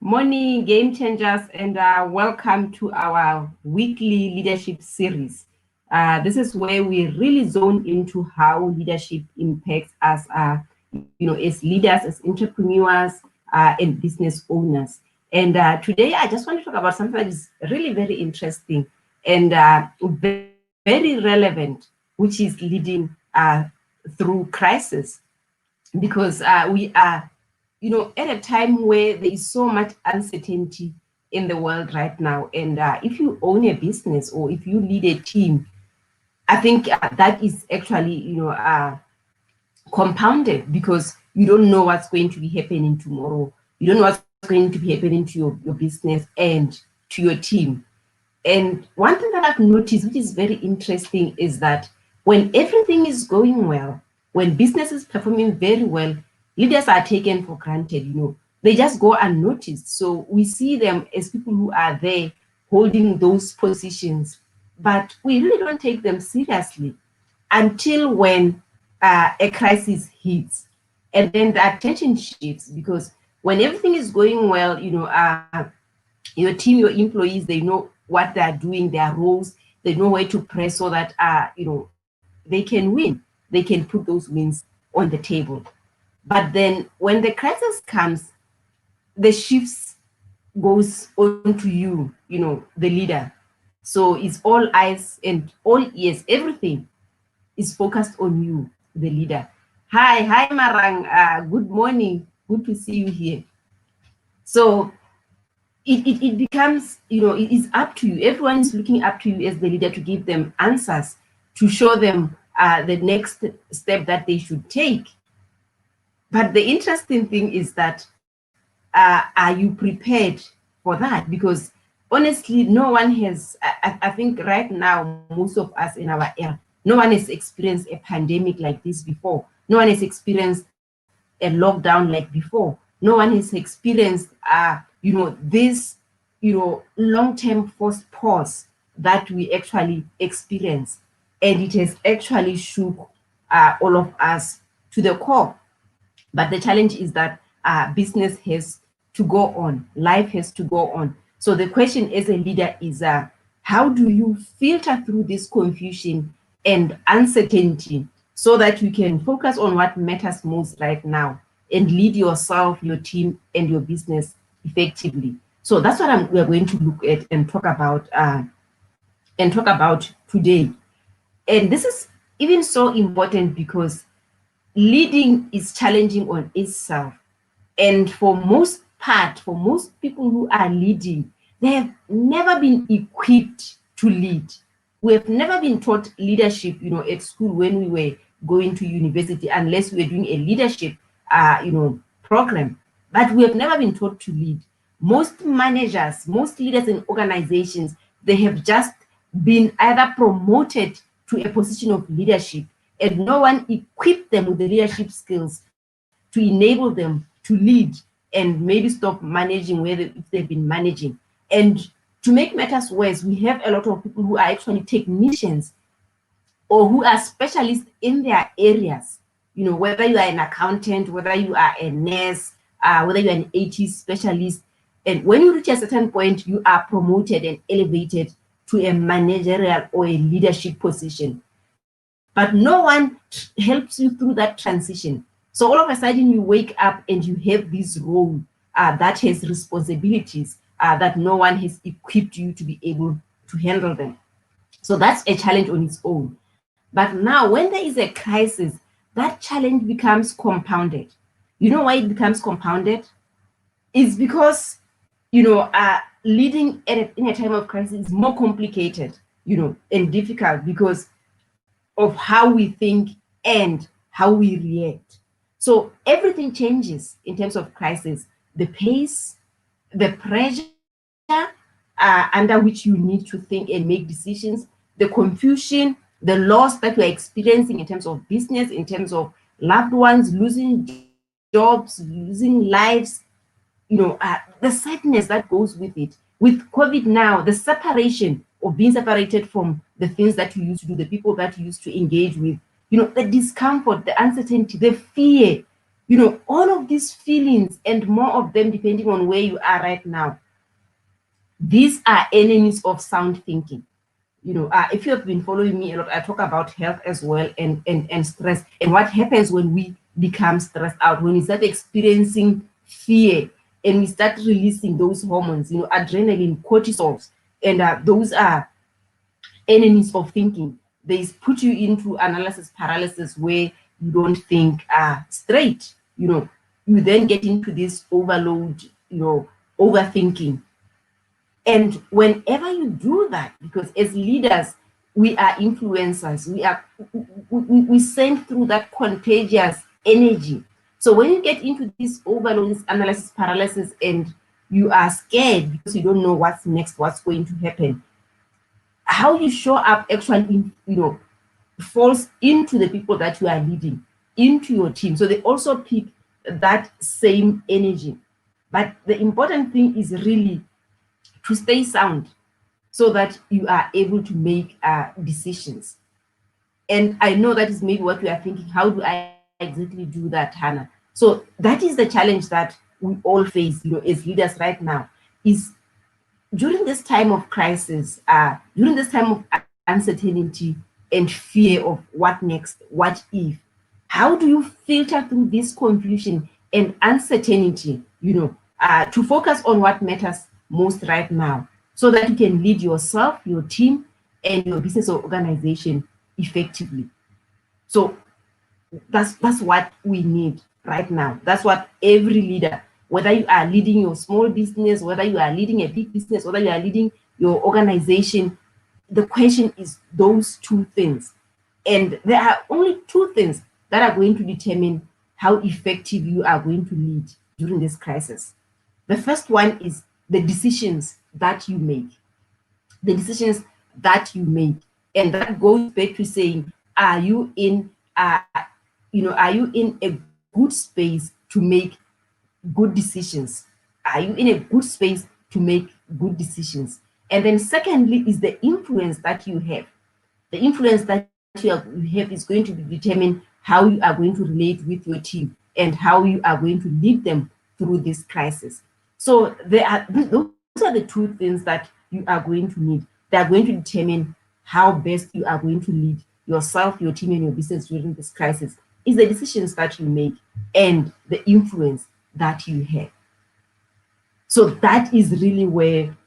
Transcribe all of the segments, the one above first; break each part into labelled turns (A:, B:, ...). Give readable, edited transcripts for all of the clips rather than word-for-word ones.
A: Morning, game changers, and welcome to our weekly leadership series. This is where we really zone into how leadership impacts us, as leaders, as entrepreneurs, and business owners. And today, I just want to talk about something that is really very interesting and very relevant, which is leading through crisis, because we are at a time where there is so much uncertainty in the world right now. And if you own a business or if you lead a team, I think that is actually, compounded, because you don't know what's going to be happening tomorrow. You don't know what's going to be happening to your business and to your team. And one thing that I've noticed, which is very interesting, is that when everything is going well, when business is performing very well, leaders are taken for granted, they just go unnoticed. So we see them as people who are there holding those positions, but we really don't take them seriously until when a crisis hits. And then the attention shifts, because when everything is going well, your team, your employees, they know what they're doing, their roles, they know where to press so that, they can win. They can put those wins on the table. But then when the crisis comes, the shifts goes onto you, the leader. So it's all eyes and all ears, everything is focused on you, the leader. Hi, Marang. Good morning. Good to see you here. So it becomes, it is up to you. Everyone is looking up to you as the leader to give them answers, to show them the next step that they should take. But the interesting thing is that, are you prepared for that? Because honestly, no one has, I think right now, most of us in our era, no one has experienced a pandemic like this before. No one has experienced a lockdown like before. No one has experienced, this, long-term forced pause that we actually experience. And it has actually shook all of us to the core. But the challenge is that business has to go on, life has to go on. So the question as a leader is, how do you filter through this confusion and uncertainty so that you can focus on what matters most right now and lead yourself, your team, and your business effectively? So that's what we're going to look at and talk about today. And this is even so important because leading is challenging on itself. And for most people who are leading, they have never been equipped to lead. We have never been taught leadership, at school when we were going to university, unless we were doing a leadership, program. But we have never been taught to lead. Most managers, most leaders in organizations, they have just been either promoted to a position of leadership, and no one equipped them with the leadership skills to enable them to lead and maybe stop managing if they've been managing. And to make matters worse, we have a lot of people who are actually technicians or who are specialists in their areas. Whether you are an accountant, whether you are a nurse, whether you're an IT specialist. And when you reach a certain point, you are promoted and elevated to a managerial or a leadership position. But no one helps you through that transition. So all of a sudden you wake up and you have this role that has responsibilities that no one has equipped you to be able to handle them. So that's a challenge on its own. But now when there is a crisis, that challenge becomes compounded. You know why it becomes compounded? It's because, leading in a time of crisis is more complicated, and difficult because of how we think and how we react. So everything changes in terms of crisis. The pace, the pressure under which you need to think and make decisions, the confusion, the loss that we're experiencing in terms of business, in terms of loved ones, losing jobs, losing lives, the sadness that goes with it. With COVID now, the separation of being separated from the things that you used to do, the people that you used to engage with, the discomfort, the uncertainty, the fear, all of these feelings and more of them, depending on where you are right now, these are enemies of sound thinking. If you have been following me a lot, I talk about health as well, and stress, and what happens when we become stressed out, when we start experiencing fear, and we start releasing those hormones, adrenaline, cortisols, and those are enemies of thinking. They put you into analysis paralysis, where you don't think straight. You then get into this overload, overthinking. And whenever you do that, because as leaders, we are influencers, we send through that contagious energy. So when you get into this overload, this analysis paralysis, and you are scared because you don't know what's next, what's going to happen, how you show up actually, falls into the people that you are leading, into your team. So they also pick that same energy. But the important thing is really to stay sound, so that you are able to make decisions. And I know that is maybe what you are thinking, how do I exactly do that, Hannah? So that is the challenge that we all face, as leaders right now, is during this time of crisis, during this time of uncertainty and fear of what next, what if, how do you filter through this confusion and uncertainty, to focus on what matters most right now, so that you can lead yourself, your team, and your business or organization effectively? So that's what we need right now. That's what every leader, whether you are leading your small business, whether you are leading a big business, whether you are leading your organization, the question is those two things. And there are only two things that are going to determine how effective you are going to lead during this crisis. The first one is the decisions that you make. The decisions that you make. And that goes back to saying, are you in are you in a good space to make good decisions? Are you in a good space to make good decisions? And then secondly is the influence that you have. The influence that you have is going to determine how you are going to relate with your team and how you are going to lead them through this crisis. So those are the two things that you are going to need. They are going to determine how best you are going to lead yourself, your team, and your business during this crisis. Is the decisions that you make and the influence that you have. So that is really where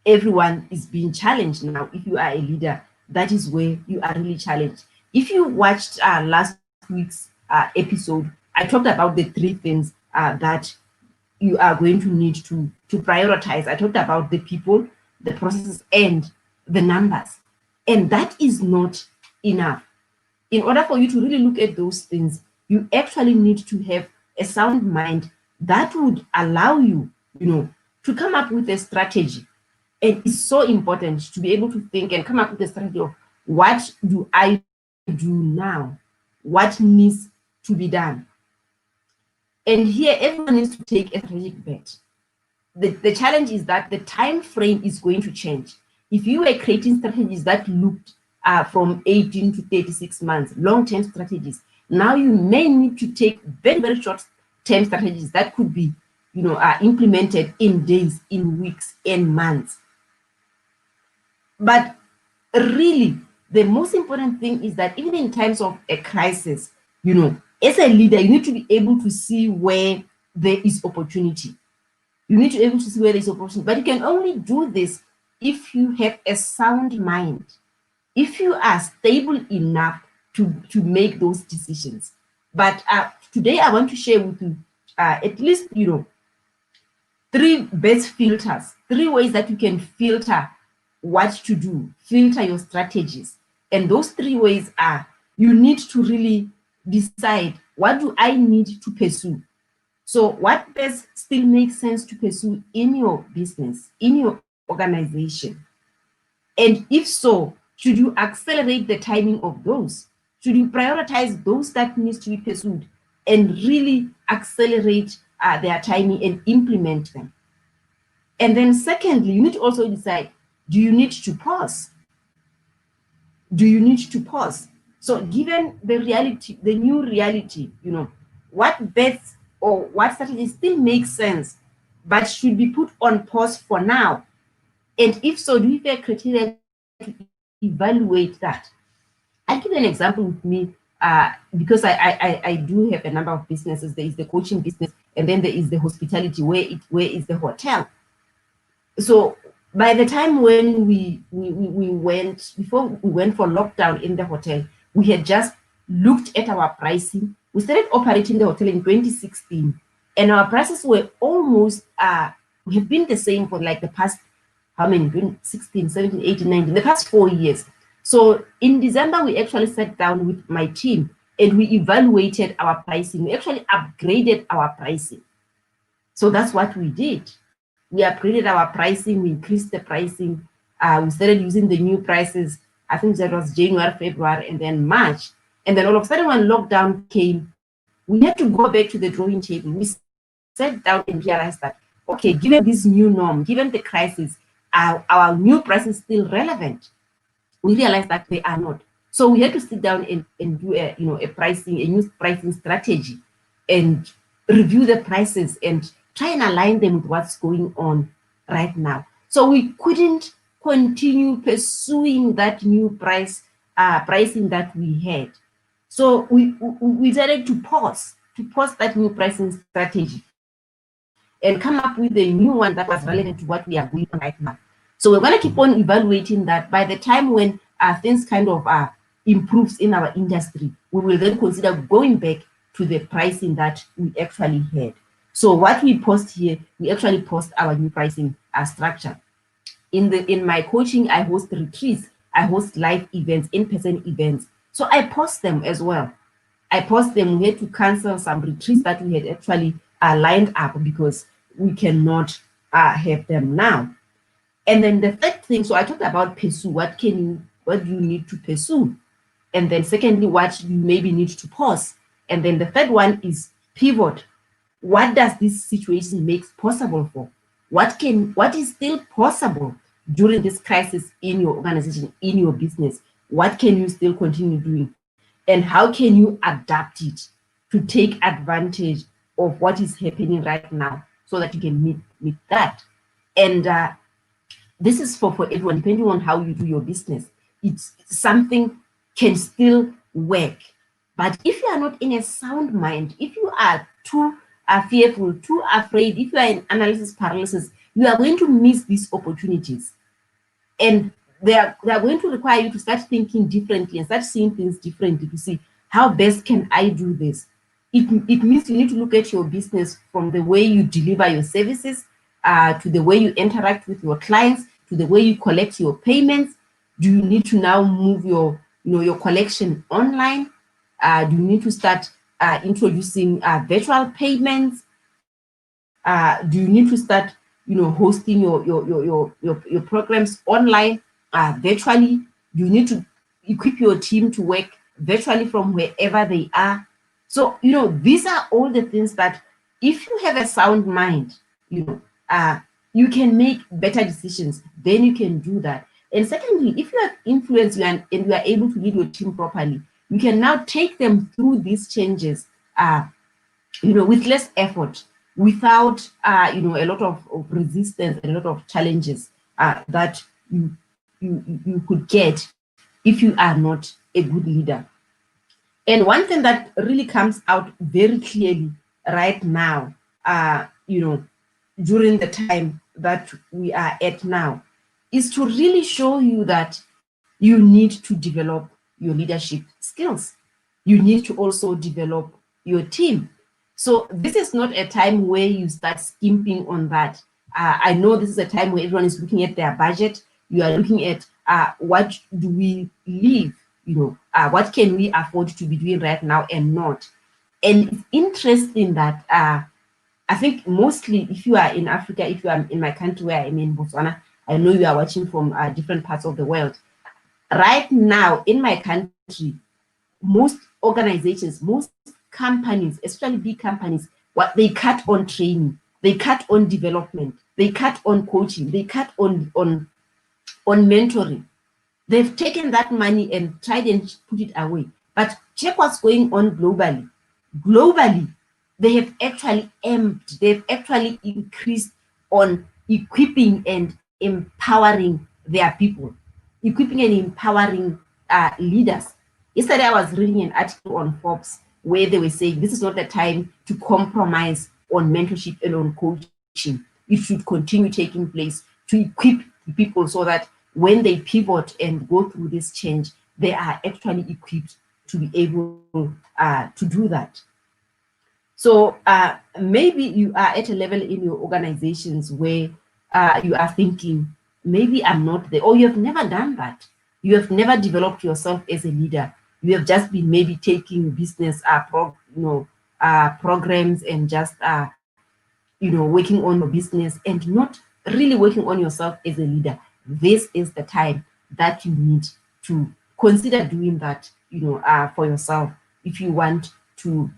A: everyone is being challenged now. If you are a leader, that is where you are really challenged. If you watched last week's episode, I talked about the three things that you are going to need to prioritize. I talked about the people, the processes, and the numbers. And that is not enough. In order for you to really look at those things, you actually need to have a sound mind that would allow you, to come up with a strategy. And it's so important to be able to think and come up with a strategy of what do I do now? What needs to be done? And here, everyone needs to take a strategic bet. The challenge is that the time frame is going to change. If you were creating strategies that looked from 18 to 36 months, long-term strategies, now you may need to take very, very short-term strategies that could be, implemented in days, in weeks, in months. But really, the most important thing is that even in times of a crisis, as a leader, you need to be able to see where there is opportunity. You need to be able to see where there is opportunity. But you can only do this if you have a sound mind, if you are stable enough to make those decisions. But today I want to share with you at least, three best filters, three ways that you can filter what to do, filter your strategies. And those three ways are, you need to really decide, what do I need to pursue? So what best still makes sense to pursue in your business, in your organization? And if so, should you accelerate the timing of those? Should you prioritize those that needs to be pursued and really accelerate their timing and implement them? And then secondly, you need to also decide, do you need to pause? Do you need to pause? So given the reality, the new reality, what bets or what strategies still make sense, but should be put on pause for now? And if so, do we have criteria to evaluate that? I'll give you an example with me, because I do have a number of businesses. There is the coaching business, and then there is the hospitality, where is the hotel. So by the time when we went, before we went for lockdown in the hotel, we had just looked at our pricing. We started operating the hotel in 2016, and our prices were almost have been the same for like the past, how many, 16, 17, 18, 19, the past 4 years. So in December, we actually sat down with my team and we evaluated our pricing. We actually upgraded our pricing. So that's what we did. We upgraded our pricing, we increased the pricing. We started using the new prices. I think that was January, February, and then March. And then all of a sudden, when lockdown came, we had to go back to the drawing table. We sat down and realized that, okay, given this new norm, given the crisis, our new prices still relevant? We realized that they are not. So we had to sit down and do a new pricing strategy, and review the prices and try and align them with what's going on right now. So we couldn't continue pursuing that new pricing that we had. So we decided to pause that new pricing strategy and come up with a new one that was relevant to what we are going on right now. So we're going to keep on evaluating that. By the time when things kind of improves in our industry, we will then consider going back to the pricing that we actually had. So what we post here, we actually post our new pricing structure. In my coaching, I host retreats, I host live events, in-person events. So I post them as well. I post them. We had to cancel some retreats that we had actually lined up because we cannot have them now. And then the third thing, so I talked about pursue. What do you need to pursue? And then secondly, what you maybe need to pause. And then the third one is pivot. What does this situation make possible for? What is still possible during this crisis in your organization, in your business? What can you still continue doing? And how can you adapt it to take advantage of what is happening right now so that you can meet that? And this is for everyone, depending on how you do your business. It's something can still work. But if you are not in a sound mind, if you are too fearful, too afraid, if you are in analysis paralysis, you are going to miss these opportunities. And they are going to require you to start thinking differently and start seeing things differently to see how best can I do this. It means you need to look at your business from the way you deliver your services, to the way you interact with your clients, to the way you collect your payments. Do you need to now move your collection online? Do you need to start introducing virtual payments? Do you need to start hosting your programs online, virtually? Do you need to equip your team to work virtually from wherever they are? So these are all the things that, if you have a sound mind, you can make better decisions. Then you can do that. And secondly, if you have influence and you are able to lead your team properly, you can now take them through these changes with less effort, without a lot of resistance and a lot of challenges that you could get if you are not a good leader. And one thing that really comes out very clearly right now, during the time that we are at now, is to really show you that you need to develop your leadership skills. You need to also develop your team. So this is not a time where you start skimping on that. I know this is a time where everyone is looking at their budget. You are looking at what do we leave, what can we afford to be doing right now and not. And it's interesting that I think mostly if you are in Africa, if you are in my country where I'm in Botswana, I know you are watching from different parts of the world. Right now in my country, most organizations, most companies, especially big companies, what they cut on training, they cut on development, they cut on coaching, they cut on mentoring. They've taken that money and tried and put it away. But check what's going on globally. Globally, they have actually amped, they've actually increased on equipping and empowering their people, equipping and empowering leaders. Yesterday, I was reading an article on Forbes where they were saying this is not the time to compromise on mentorship and on coaching. It should continue taking place to equip people so that when they pivot and go through this change, they are actually equipped to be able to do that. So maybe you are at a level in your organizations where you are thinking, maybe I'm not there, or you have never done that. You have never developed yourself as a leader. You have just been maybe taking business programs and just working on your business and not really working on yourself as a leader. This is the time that you need to consider doing that, for yourself if you want to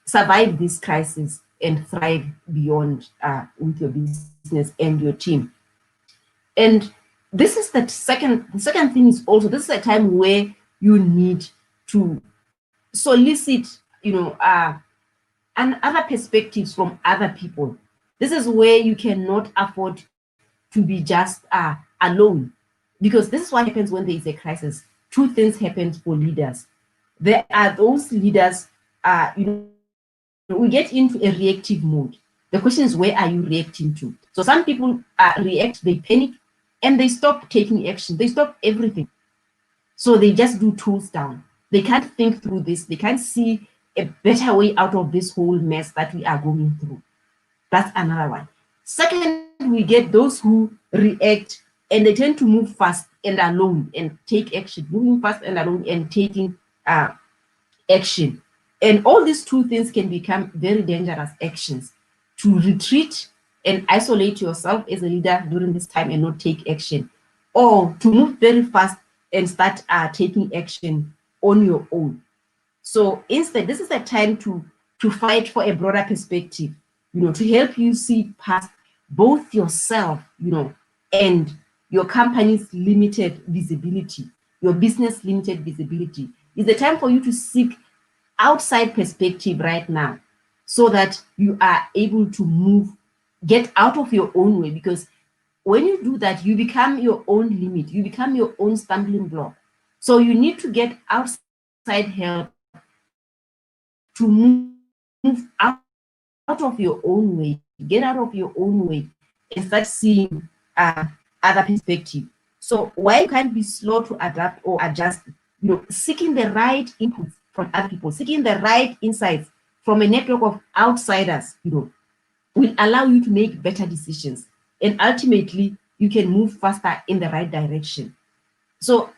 A: survive this crisis and thrive beyond with your business and your team. And this is the second thing is also, this is a time where you need to solicit, and other perspectives from other people. This is where you cannot afford to be just alone, because this is what happens when there is a crisis. Two things happen for leaders. There are those leaders, we get into a reactive mode. The question is, where are you reacting to? So some people react, they panic, and they stop taking action. They stop everything. So they just do tools down. They can't think through this. They can't see a better way out of this whole mess that we are going through. That's another one. Second, we get those who react and they tend to move fast and alone and take action, moving fast and alone and taking action. And all these two things can become very dangerous actions. To retreat and isolate yourself as a leader during this time and not take action, or to move very fast and start taking action on your own. So instead, this is a time to fight for a broader perspective, to help you see past both yourself, and your company's limited visibility, your business limited visibility. It's the time for you to seek outside perspective right now, so that you are able to get out of your own way, because when you do that, you become your own limit, you become your own stumbling block. So you need to get outside help to move out of your own way, get out of your own way and start seeing other perspective. So while you can't be slow to adapt or adjust, seeking the right inputs from other people, seeking the right insights from a network of outsiders, will allow you to make better decisions. And ultimately, you can move faster in the right direction. So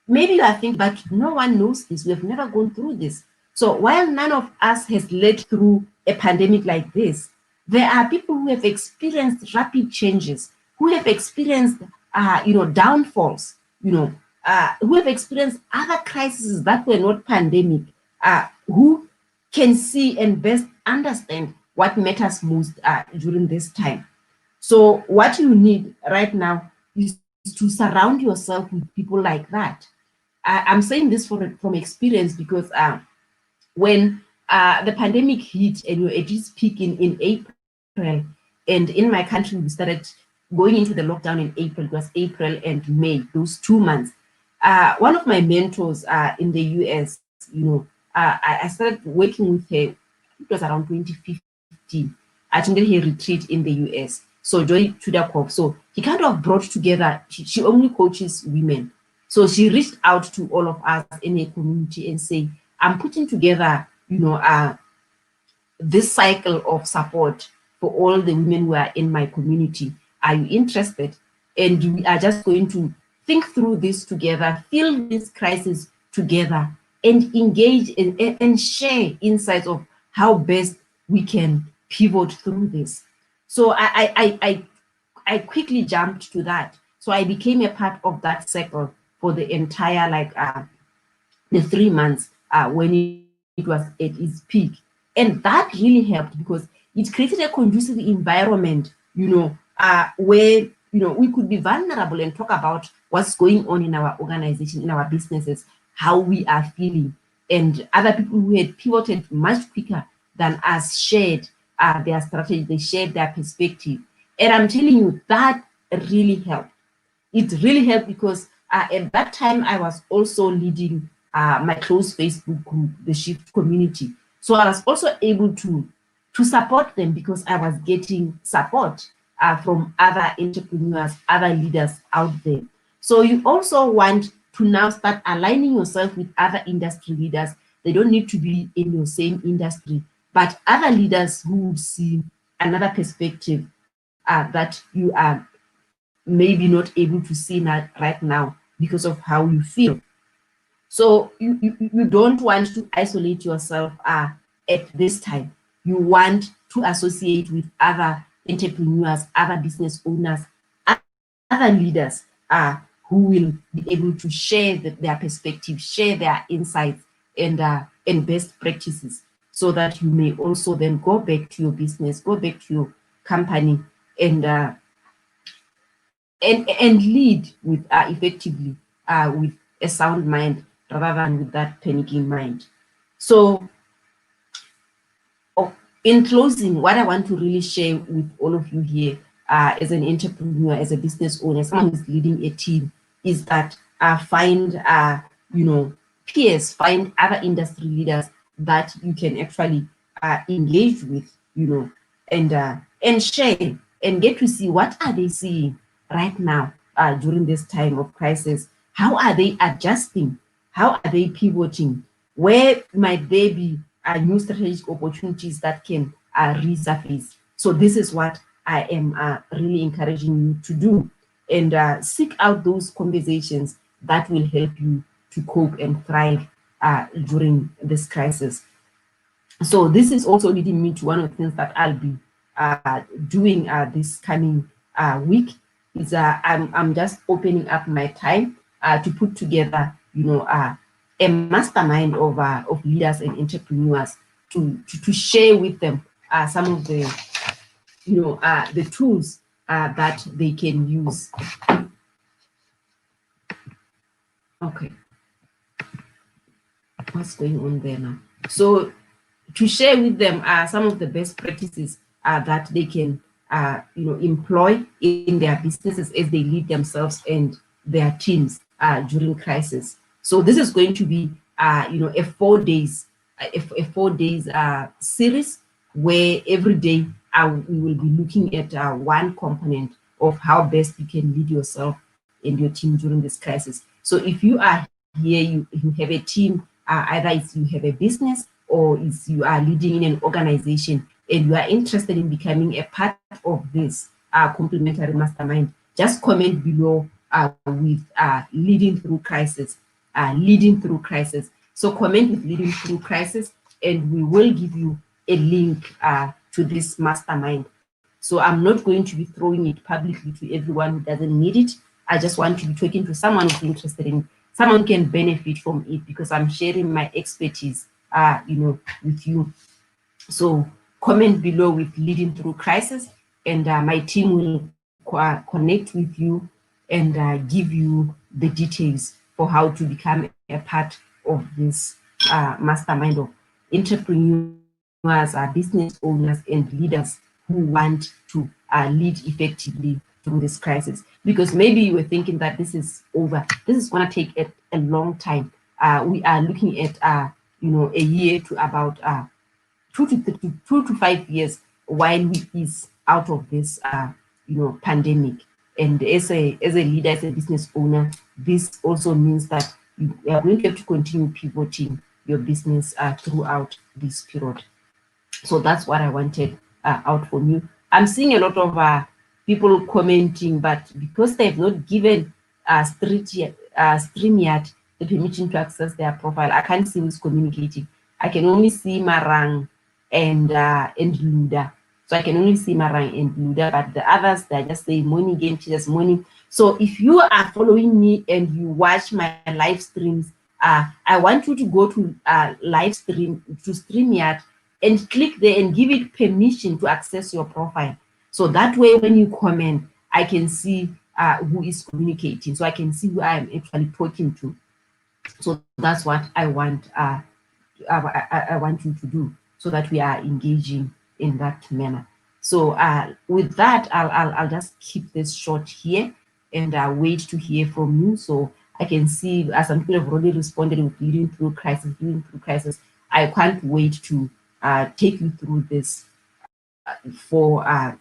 A: maybe you are thinking, but no one knows this. We have never gone through this. So while none of us has led through a pandemic like this, there are people who have experienced rapid changes, who have experienced, downfalls, who have experienced other crises that were not pandemic, who can see and best understand what matters most during this time. So what you need right now is to surround yourself with people like that. I'm saying this from experience, because when the pandemic hit and we were at its peak in April, and in my country we started going into the lockdown in April. It was April and May, those 2 months. One of my mentors in the US, I started working with her. It was around 2015. I attended her retreat in the US. So Joy Tudakov. So he kind of brought together, she only coaches women. So she reached out to all of us in a community and say, I'm putting together, this cycle of support for all the women who are in my community. Are you interested? And we are just going to think through this together, feel this crisis together, and engage and share insights of how best we can pivot through this. So I quickly jumped to that. So I became a part of that circle for the entire, the 3 months when it was at its peak. And that really helped, because it created a conducive environment, where, we could be vulnerable and talk about what's going on in our organization, in our businesses, how we are feeling. And other people who had pivoted much quicker, than us shared their strategy, they shared their perspective. And I'm telling you, that really helped. It really helped because at that time I was also leading my close Facebook group, the Shift community. So I was also able to support them because I was getting support from other entrepreneurs, other leaders out there. So you also want to now start aligning yourself with other industry leaders. They don't need to be in your same industry, but other leaders who would see another perspective that you are maybe not able to see that right now because of how you feel. So you don't want to isolate yourself at this time. You want to associate with other entrepreneurs, other business owners, other leaders who will be able to share their perspective, share their insights and best practices, so that you may also then go back to your business, go back to your company, and lead with effectively with a sound mind rather than with that panicking mind. So in closing, what I want to really share with all of you here as an entrepreneur, as a business owner, someone who's leading a team, is that find peers, find other industry leaders that you can actually engage with, and share and get to see what are they seeing right now during this time of crisis. How are they adjusting? How are they pivoting? Where might there be new strategic opportunities that can resurface? So this is what I am really encouraging you to do, and seek out those conversations that will help you to cope and thrive during this crisis. So this is also leading me to one of the things that I'll be doing this coming week. Is I'm just opening up my time to put together, a mastermind of leaders and entrepreneurs to share with them some of the the tools that they can use. Okay, what's going on there now? So to share with them some of the best practices that they can employ in their businesses as they lead themselves and their teams during crisis. So this is going to be a 4 days series where every day we will be looking at one component of how best you can lead yourself and your team during this crisis. So if you are here, you have a team, either it's you have a business or it's you are leading in an organization and you are interested in becoming a part of this complementary mastermind, just comment below with leading through crisis. So comment with leading through crisis, and we will give you a link to this mastermind. So I'm not going to be throwing it publicly to everyone who doesn't need it. I just want to be talking to someone who's interested in, someone can benefit from it, because I'm sharing my expertise with you. So comment below with leading through crisis, and my team will connect with you and give you the details for how to become a part of this mastermind of entrepreneurs, business owners, and leaders who want to lead effectively through this crisis. Because maybe you were thinking that this is over, this is going to take a long time. We are looking at a year to about 2 to 5 years while we is out of this pandemic. And as a leader, as a business owner, this also means that you are going to have to continue pivoting your business throughout this period. So that's what I wanted out from you. I'm seeing a lot of people commenting, but because they've not given StreamYard the permission to access their profile, I can't see who's communicating. I can only see Marang and Luda. So I can only see Marang and Luda, but the others, they're just saying morning game teachers, morning. So if you are following me and you watch my live streams, I want you to go to live stream, to StreamYard, and click there and give it permission to access your profile. So that way, when you comment, I can see who is communicating. So I can see who I am actually talking to. So that's what I want. I want you to do. so that we are engaging in that manner. So with that, I'll just keep this short here and wait to hear from you. So I can see some people have already responded with leading through crisis. I can't wait to take you through this for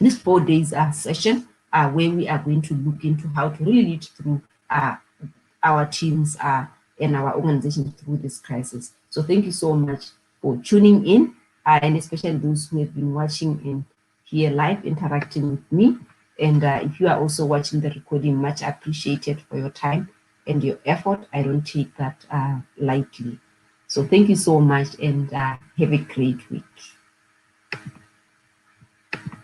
A: this 4 days session where we are going to look into how to really lead through our teams and our organizations through this crisis. So thank you so much for tuning in, and especially those who have been watching in here live, interacting with me. And if you are also watching the recording, much appreciated for your time and your effort. I don't take that lightly. So thank you so much, and have a great week.